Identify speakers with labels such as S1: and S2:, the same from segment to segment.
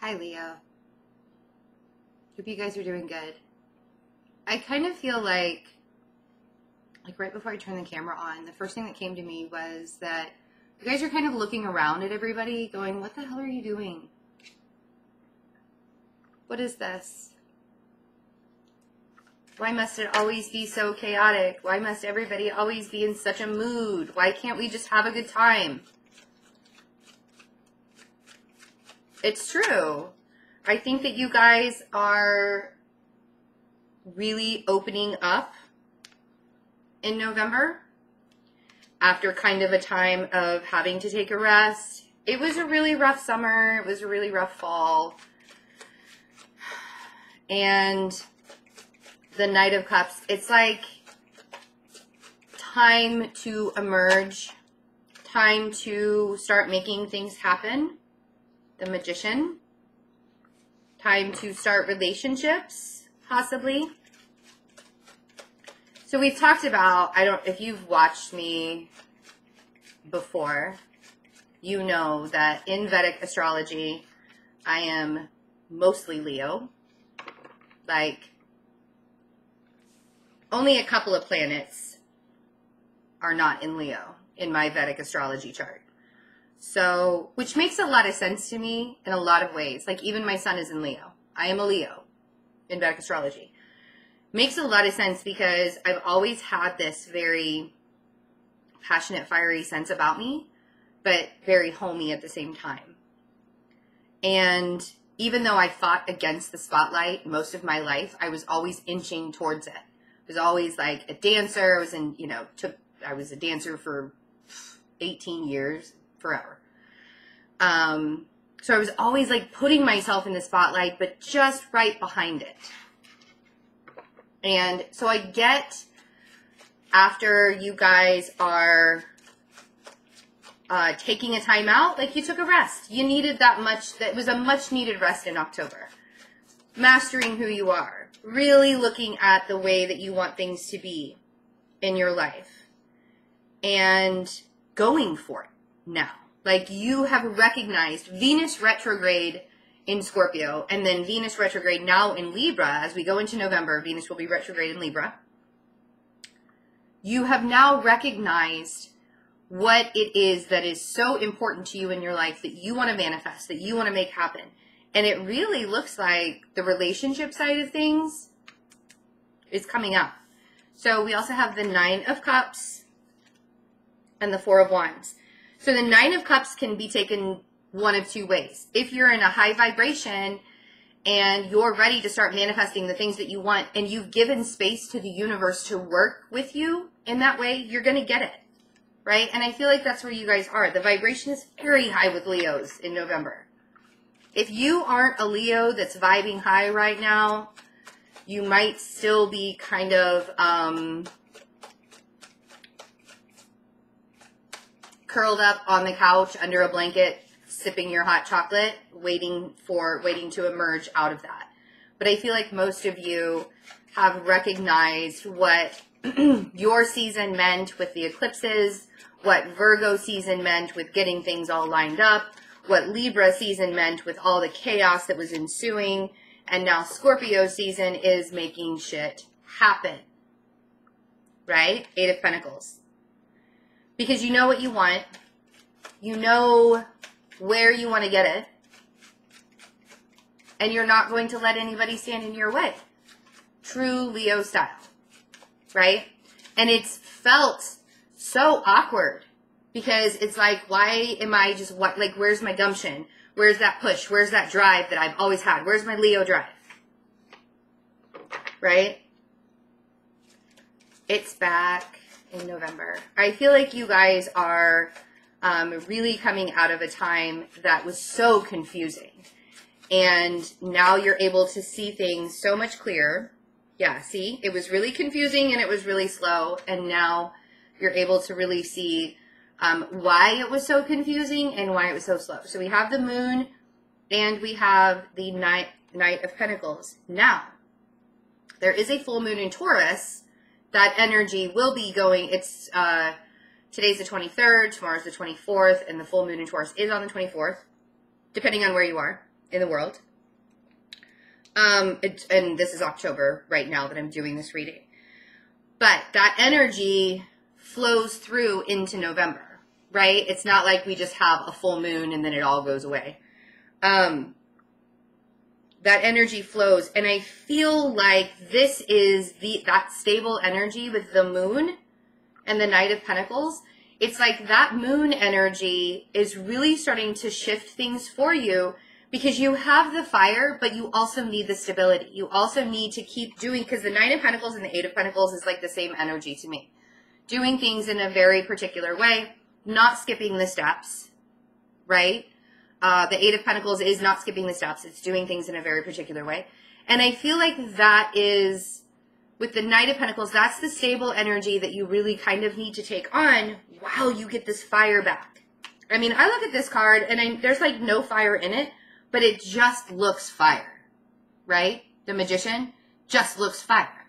S1: Hi, Leo. Hope you guys are doing good. I kind of feel like right before I turned the camera on, the first thing that came to me was that you guys are kind of looking around at everybody going, what the hell are you doing? What is this? Why must it always be so chaotic? Why must everybody always be in such a mood? Why can't we just have a good time? It's true. I think that you guys are really opening up in November after kind of a time of having to take a rest. It was a really rough summer. It was a really rough fall. And the Knight of Cups, it's like time to emerge, time to start making things happen. The Magician, time to start relationships, possibly. So we've talked about, if you've watched me before, you know that in Vedic astrology, I am mostly Leo. Like, only a couple of planets are not in Leo in my Vedic astrology chart. So, which makes a lot of sense to me in a lot of ways. Like, even my sun is in Leo. I am a Leo in Vedic astrology. Makes a lot of sense because I've always had this very passionate, fiery sense about me, but very homey at the same time. And even though I fought against the spotlight most of my life, I was always inching towards it. I was always like a dancer. I was I was a dancer for 18 years, forever. So I was always like putting myself in the spotlight, but just right behind it. And so I get, after you guys are taking a time out, like you took a rest. You needed that was a much needed rest in October. Mastering who you are. Really looking at the way that you want things to be in your life. And going for it now. Like, you have recognized Venus retrograde in Scorpio, and then Venus retrograde now in Libra. As we go into November, Venus will be retrograde in Libra. You have now recognized what it is that is so important to you in your life that you want to manifest, that you want to make happen. And it really looks like the relationship side of things is coming up. So we also have the Nine of Cups and the Four of Wands. So the Nine of Cups can be taken one of two ways. If you're in a high vibration and you're ready to start manifesting the things that you want, and you've given space to the universe to work with you in that way, you're going to get it, right? And I feel like that's where you guys are. The vibration is very high with Leos in November. If you aren't a Leo that's vibing high right now, you might still be kind of curled up on the couch under a blanket, sipping your hot chocolate, waiting to emerge out of that. But I feel like most of you have recognized what your season meant with the eclipses, what Virgo season meant with getting things all lined up, what Libra season meant with all the chaos that was ensuing, and now Scorpio season is making shit happen. Right? Eight of Pentacles. Because you know what you want. You know where you want to get it. And you're not going to let anybody stand in your way. True Leo style. Right? And it's felt so awkward. Because it's like, why am I just, where's my gumption? Where's that push? Where's that drive that I've always had? Where's my Leo drive? Right? It's back in November. I feel like you guys are really coming out of a time that was so confusing. And now you're able to see things so much clearer. Yeah, see? It was really confusing and it was really slow. And now you're able to really see why it was so confusing and why it was so slow. So we have the Moon and we have the Knight of Pentacles. Now, there is a full moon in Taurus. That energy will be going, it's today's the 23rd, tomorrow's the 24th, and the full moon in Taurus is on the 24th, depending on where you are. in the world. And this is October right now that I'm doing this reading. But that energy flows through into November, right? It's not like we just have a full moon and then it all goes away. That energy flows. And I feel like this is that stable energy with the moon and the Knight of Pentacles. It's like that moon energy is really starting to shift things for you, because you have the fire, but you also need the stability. You also need to keep doing, because the Nine of Pentacles and the Eight of Pentacles is like the same energy to me. Doing things in a very particular way, not skipping the steps, right? The Eight of Pentacles is not skipping the steps. It's doing things in a very particular way. And I feel like that is, with the Knight of Pentacles, that's the stable energy that you really kind of need to take on while you get this fire back. I mean, I look at this card and there's like no fire in it, but it just looks fire, right? The Magician just looks fire.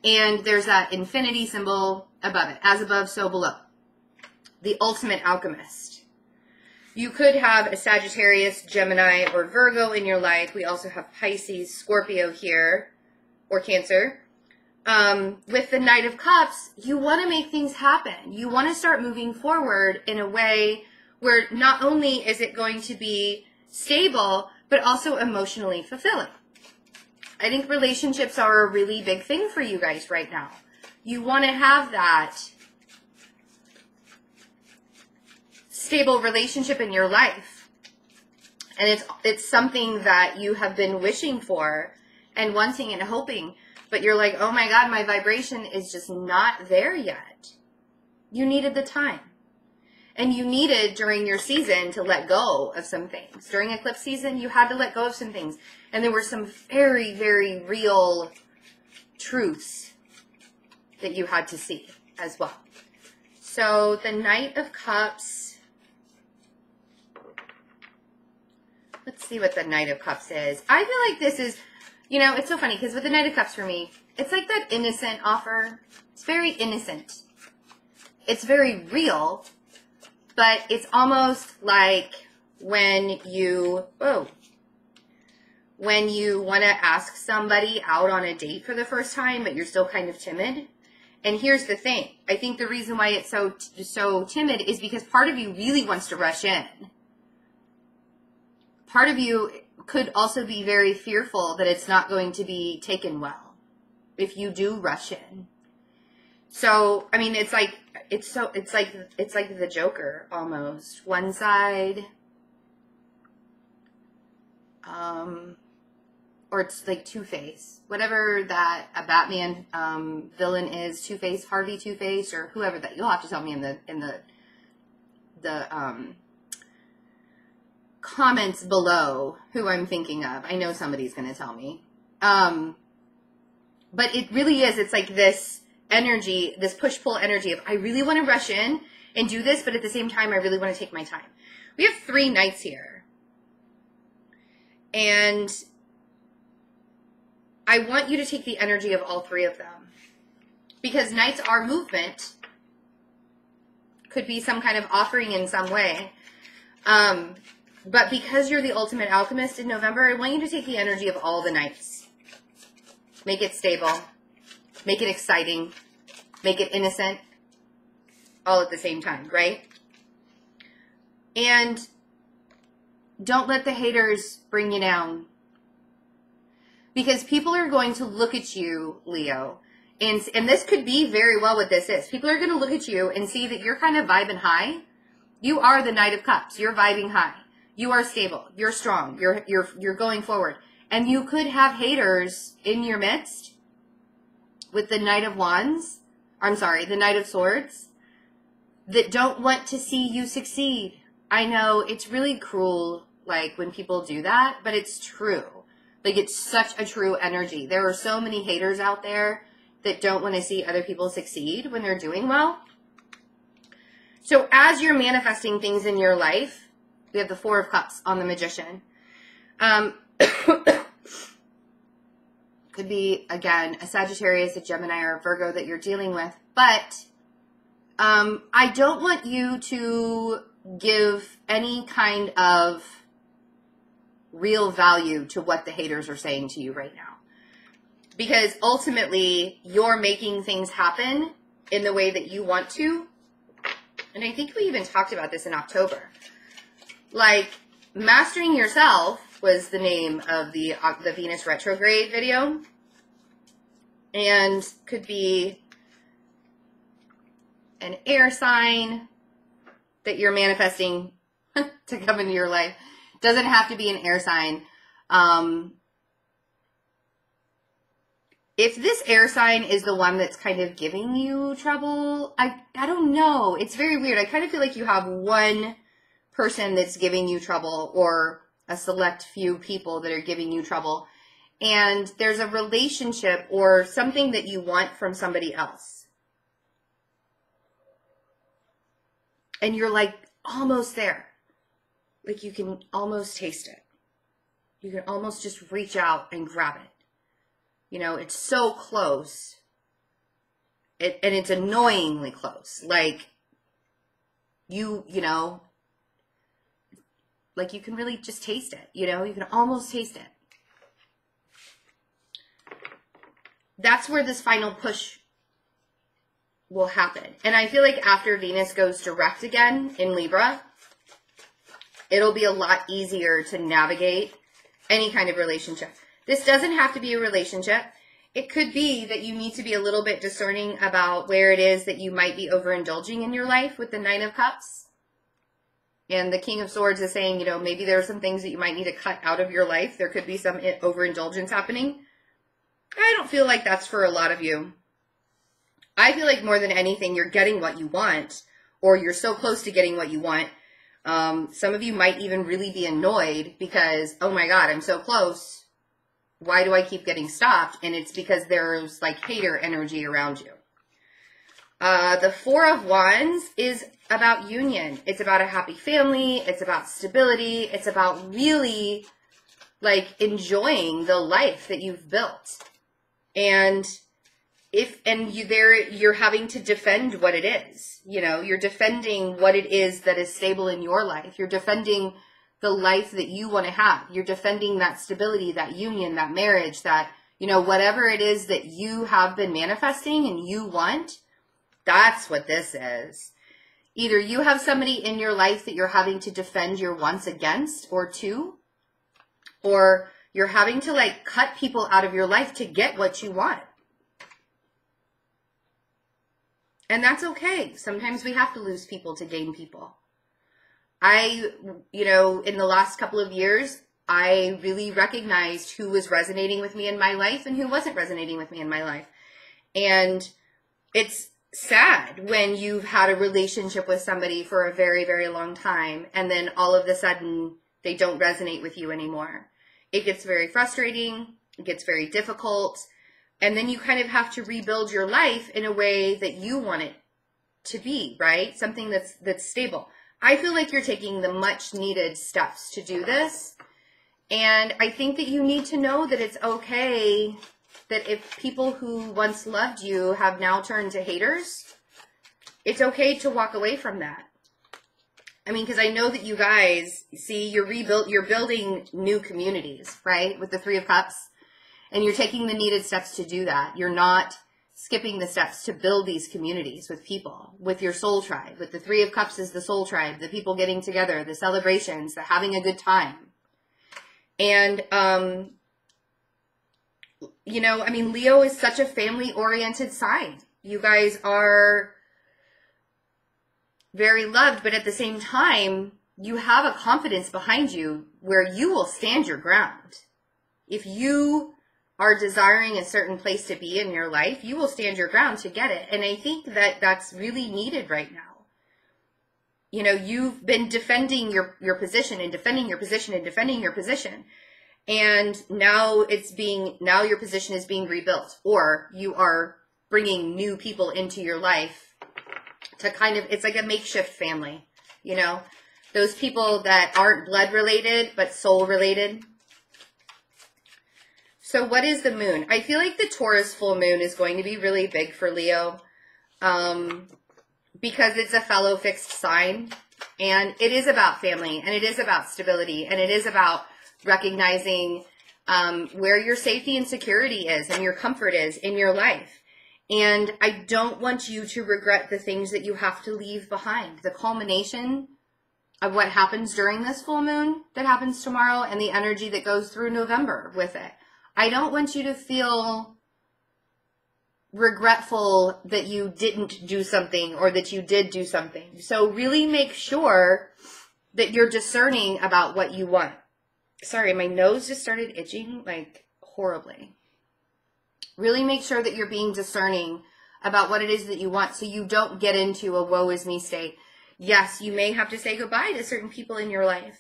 S1: And there's that infinity symbol above it. As above, so below. The ultimate alchemist. You could have a Sagittarius, Gemini, or Virgo in your life. We also have Pisces, Scorpio here, or Cancer. With the Knight of Cups, you want to make things happen. You want to start moving forward in a way where not only is it going to be stable, but also emotionally fulfilling. I think relationships are a really big thing for you guys right now. You want to have that stable relationship in your life. And it's something that you have been wishing for and wanting and hoping, but you're like, oh my God, my vibration is just not there yet. You needed the time. And you needed, during your season, to let go of some things. During eclipse season, you had to let go of some things. And there were some very, very real truths that you had to see as well. So the Knight of Cups. Let's see what the Knight of Cups is. I feel like this is, you know, it's so funny because with the Knight of Cups for me, it's like that innocent offer. It's very innocent. It's very real. But it's almost like when you want to ask somebody out on a date for the first time, but you're still kind of timid. And here's the thing. I think the reason why it's so timid is because part of you really wants to rush in. Part of you could also be very fearful that it's not going to be taken well if you do rush in. So, I mean, it's like the Joker almost. One side, or it's like Two-Face. Whatever that a Batman villain is, Two-Face, Harvey Two-Face, or whoever that. You'll have to tell me in the comments below who I'm thinking of. I know somebody's going to tell me. But it really is. It's like this energy, this push-pull energy of I really want to rush in and do this, but at the same time, I really want to take my time. We have 3 Knights here. And I want you to take the energy of all 3 of them. Because Knights are movement. Could be some kind of offering in some way. But because you're the ultimate alchemist in November, I want you to take the energy of all the Knights. Make it stable. Make it exciting. Make it innocent. All at the same time, right? And don't let the haters bring you down. Because people are going to look at you, Leo. And this could be very well what this is. People are going to look at you and see that you're kind of vibing high. You are the Knight of Cups. You're vibing high. You are stable. You're strong. You're going forward. And you could have haters in your midst with the Knight of Wands, the Knight of Swords, that don't want to see you succeed. I know it's really cruel, like, when people do that, but it's true. Like, it's such a true energy. There are so many haters out there that don't want to see other people succeed when they're doing well. So as you're manifesting things in your life, we have the 4 of Cups on the Magician. Could be, again, a Sagittarius, a Gemini, or a Virgo that you're dealing with. But I don't want you to give any kind of real value to what the haters are saying to you right now. Because ultimately, you're making things happen in the way that you want to. And I think we even talked about this in October. Like, Mastering Yourself was the name of the Venus retrograde video. And could be an air sign that you're manifesting to come into your life. Doesn't have to be an air sign. If this air sign is the one that's kind of giving you trouble, I don't know. It's very weird. I kind of feel like you have one person that's giving you trouble, or a select few people that are giving you trouble. And there's a relationship or something that you want from somebody else. And you're like almost there. Like you can almost taste it. You can almost just reach out and grab it. You know, it's so close. And it's annoyingly close. Like, you know, like you can really just taste it. You know, you can almost taste it. That's where this final push will happen. And I feel like after Venus goes direct again in Libra, it'll be a lot easier to navigate any kind of relationship. This doesn't have to be a relationship. It could be that you need to be a little bit discerning about where it is that you might be overindulging in your life with the Nine of Cups. And the King of Swords is saying, you know, maybe there are some things that you might need to cut out of your life. There could be some overindulgence happening. I don't feel like that's for a lot of you. I feel like more than anything, you're getting what you want, or you're so close to getting what you want. Some of you might even really be annoyed because, oh my God, I'm so close. Why do I keep getting stopped? And it's because there's like hater energy around you. The Four of Wands is about union. It's about a happy family. It's about stability. It's about really like enjoying the life that you've built. And you're having to defend what it is. You know, you're defending what it is that is stable in your life. You're defending the life that you want to have. You're defending that stability, that union, that marriage, that, you know, whatever it is that you have been manifesting and you want, that's what this is. Either you have somebody in your life that you're having to defend your wants against or to, or you're having to like cut people out of your life to get what you want. And that's okay. Sometimes we have to lose people to gain people. You know, in the last couple of years, I really recognized who was resonating with me in my life and who wasn't resonating with me in my life. And it's sad when you've had a relationship with somebody for a very, very long time, and then all of a sudden they don't resonate with you anymore. It gets very frustrating. It gets very difficult. And then you kind of have to rebuild your life in a way that you want it to be, right? Something that's stable. I feel like you're taking the much needed steps to do this. And I think that you need to know that it's okay that if people who once loved you have now turned to haters, it's okay to walk away from that. I mean, because I know that you guys, see, you're building new communities, right? With the Three of Cups. And you're taking the needed steps to do that. You're not skipping the steps to build these communities with people, with your soul tribe. With the Three of Cups is the soul tribe, the people getting together, the celebrations, the having a good time. And, you know, I mean, Leo is such a family-oriented sign. You guys are very loved, but at the same time, you have a confidence behind you where you will stand your ground. If you are desiring a certain place to be in your life, you will stand your ground to get it. And I think that that's really needed right now. You know, you've been defending your position and defending your position and defending your position. And now your position is being rebuilt, or you are bringing new people into your life to kind of, it's like a makeshift family, you know, those people that aren't blood related, but soul related. So what is the moon? I feel like the Taurus full moon is going to be really big for Leo because it's a fellow fixed sign, and it is about family, and it is about stability, and it is about recognizing where your safety and security is and your comfort is in your life. And I don't want you to regret the things that you have to leave behind. The culmination of what happens during this full moon that happens tomorrow and the energy that goes through November with it. I don't want you to feel regretful that you didn't do something or that you did do something. So really make sure that you're discerning about what you want. Sorry, my nose just started itching like horribly. Really make sure that you're being discerning about what it is that you want so you don't get into a woe is me state. Yes, you may have to say goodbye to certain people in your life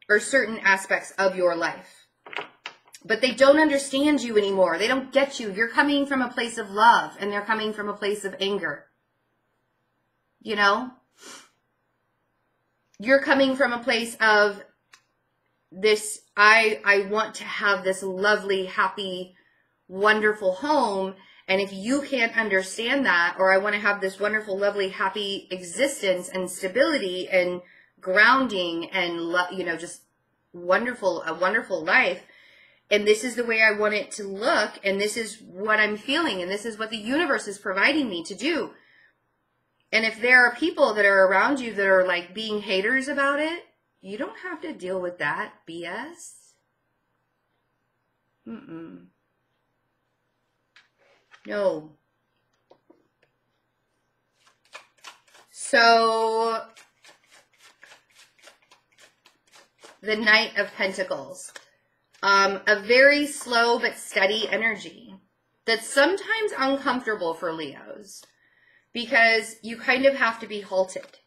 S1: or certain aspects of your life, but they don't understand you anymore. They don't get you. You're coming from a place of love and they're coming from a place of anger. You know? You're coming from a place of this, I want to have this lovely, happy, wonderful home. And if you can't understand that, or I want to have this wonderful, lovely, happy existence and stability and grounding and, you know, just wonderful, a wonderful life. And this is the way I want it to look. And this is what I'm feeling. And this is what the universe is providing me to do. And if there are people that are around you that are like being haters about it, you don't have to deal with that BS. No. So, the Knight of Pentacles. A very slow but steady energy that's sometimes uncomfortable for Leos because you kind of have to be halted.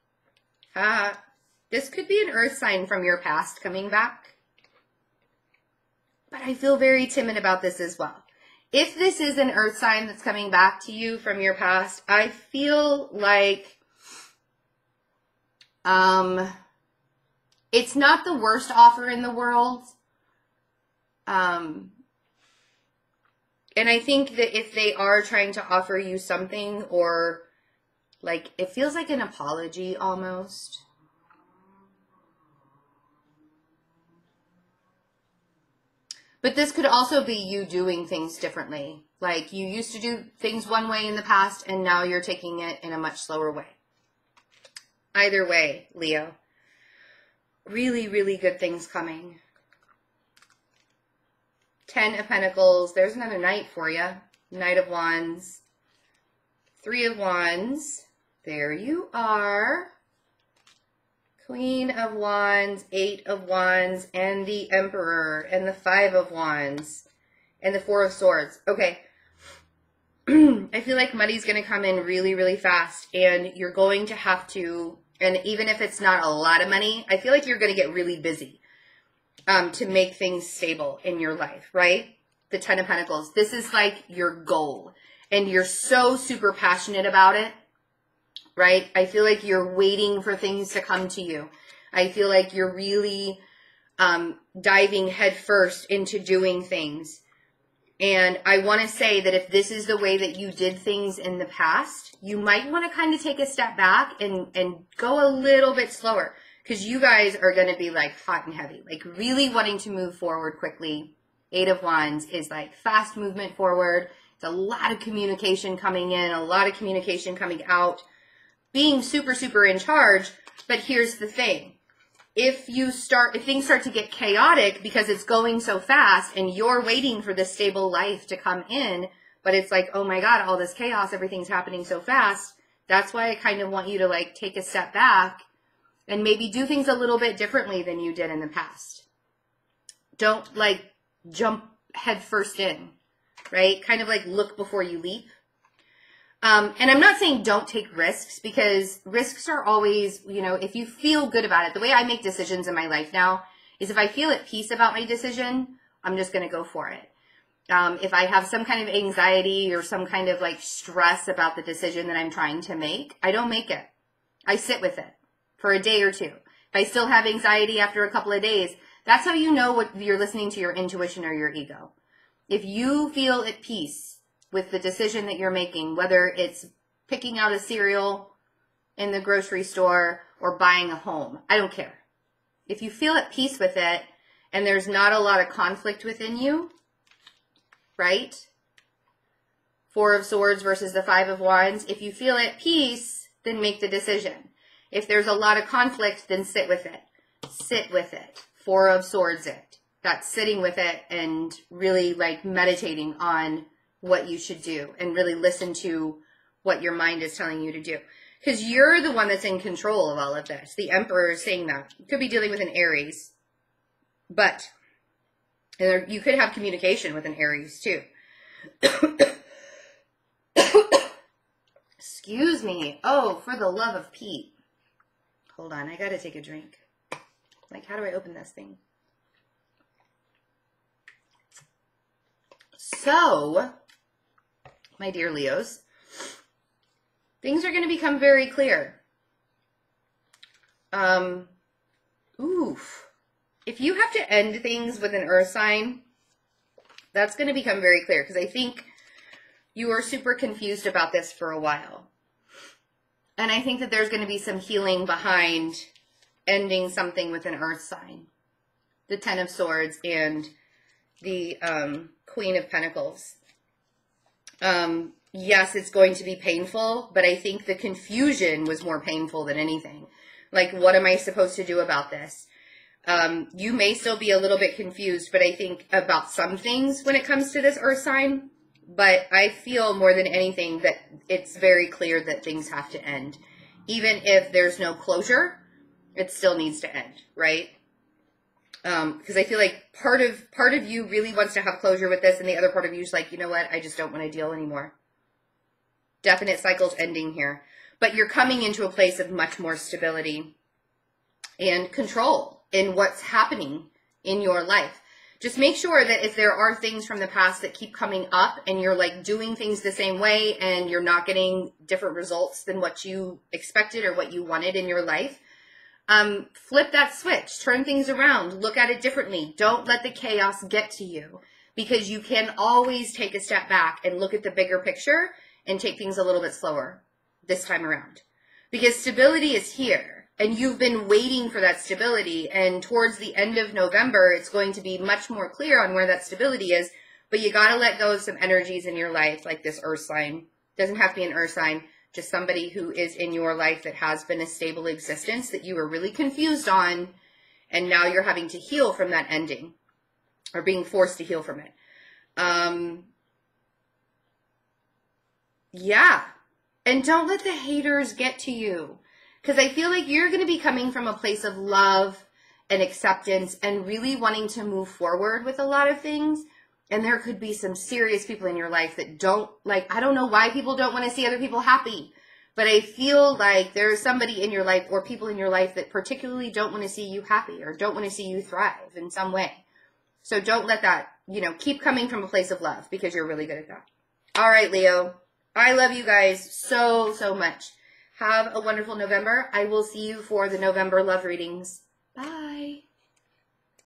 S1: This could be an earth sign from your past coming back. But I feel very timid about this as well. If this is an earth sign that's coming back to you from your past, I feel like it's not the worst offer in the world. And I think that if they are trying to offer you something, or like, it feels like an apology almost. But this could also be you doing things differently. Like you used to do things one way in the past and now you're taking it in a much slower way. Either way, Leo, really, really good things coming. 10 of Pentacles. There's another Knight for you. Knight of Wands. 3 of Wands. There you are. Queen of Wands, 8 of Wands, and the Emperor, and the 5 of Wands, and the 4 of Swords. Okay. I feel like money's going to come in really, really fast, and you're going to have to, and even if it's not a lot of money, I feel like you're going to get really busy to make things stable in your life, right? The 10 of Pentacles. This is like your goal, and you're so super passionate about it. Right? I feel like you're waiting for things to come to you. I feel like you're really diving headfirst into doing things. And I want to say that if this is the way that you did things in the past, you might want to kind of take a step back and go a little bit slower. Because you guys are going to be like hot and heavy. Like really wanting to move forward quickly. 8 of Wands is like fast movement forward. It's a lot of communication coming in. A lot of communication coming out. Being super, super in charge. But here's the thing. If things start to get chaotic because it's going so fast and you're waiting for this stable life to come in, but it's like, oh my God, all this chaos, everything's happening so fast. That's why I kind of want you to like take a step back and maybe do things a little bit differently than you did in the past. Don't like jump head first in, right? Kind of like look before you leap. And I'm not saying don't take risks, because risks are always, you know, if you feel good about it. The way I make decisions in my life now is if I feel at peace about my decision, I'm just going to go for it. If I have some kind of anxiety or some kind of like stress about the decision that I'm trying to make, I don't make it. I sit with it for a day or two. If I still have anxiety after a couple of days, that's how you know what you're listening to, your intuition or your ego. If you feel at peace with the decision that you're making, whether it's picking out a cereal in the grocery store or buying a home, I don't care. If you feel at peace with it and there's not a lot of conflict within you, right? 4 of Swords versus the 5 of Wands. If you feel at peace, then make the decision. If there's a lot of conflict, then sit with it. Sit with it. 4 of Swords it. That's sitting with it and really like meditating on what you should do and really listen to what your mind is telling you to do. Because you're the one that's in control of all of this. The Emperor is saying that. You could be dealing with an Aries. But you could have communication with an Aries too. Excuse me. Oh, for the love of Pete. Hold on. I got to take a drink. Like, how do I open this thing? So, my dear Leos, things are going to become very clear. If you have to end things with an earth sign, that's going to become very clear, because I think you were super confused about this for a while. And I think that there's going to be some healing behind ending something with an earth sign. The 10 of Swords and the Queen of Pentacles. Yes, it's going to be painful, but I think the confusion was more painful than anything. Like, what am I supposed to do about this? You may still be a little bit confused, but I think about some things when it comes to this earth sign. But I feel more than anything that it's very clear that things have to end. Even if there's no closure, it still needs to end, right? Because I feel like part of you really wants to have closure with this, and the other part of you is like, you know what, I just don't want to deal anymore. Definite cycles ending here. But you're coming into a place of much more stability and control in what's happening in your life. Just make sure that if there are things from the past that keep coming up and you're like doing things the same way and you're not getting different results than what you expected or what you wanted in your life, flip that switch, turn things around, look at it differently. Don't let the chaos get to you, because you can always take a step back and look at the bigger picture and take things a little bit slower this time around, because stability is here. And you've been waiting for that stability. And towards the end of November, it's going to be much more clear on where that stability is. But you got to let go of some energies in your life, like this earth sign. Doesn't have to be an earth sign. Just somebody who is in your life that has been a stable existence that you were really confused on. And now you're having to heal from that ending, or being forced to heal from it. Yeah. And don't let the haters get to you. Because I feel like you're going to be coming from a place of love and acceptance and really wanting to move forward with a lot of things. And there could be some serious people in your life that don't, like, I don't know why people don't want to see other people happy. But I feel like there's somebody in your life or people in your life that particularly don't want to see you happy or don't want to see you thrive in some way. So don't let that, keep coming from a place of love, because you're really good at that. All right, Leo. I love you guys so, so much. Have a wonderful November. I will see you for the November love readings. Bye.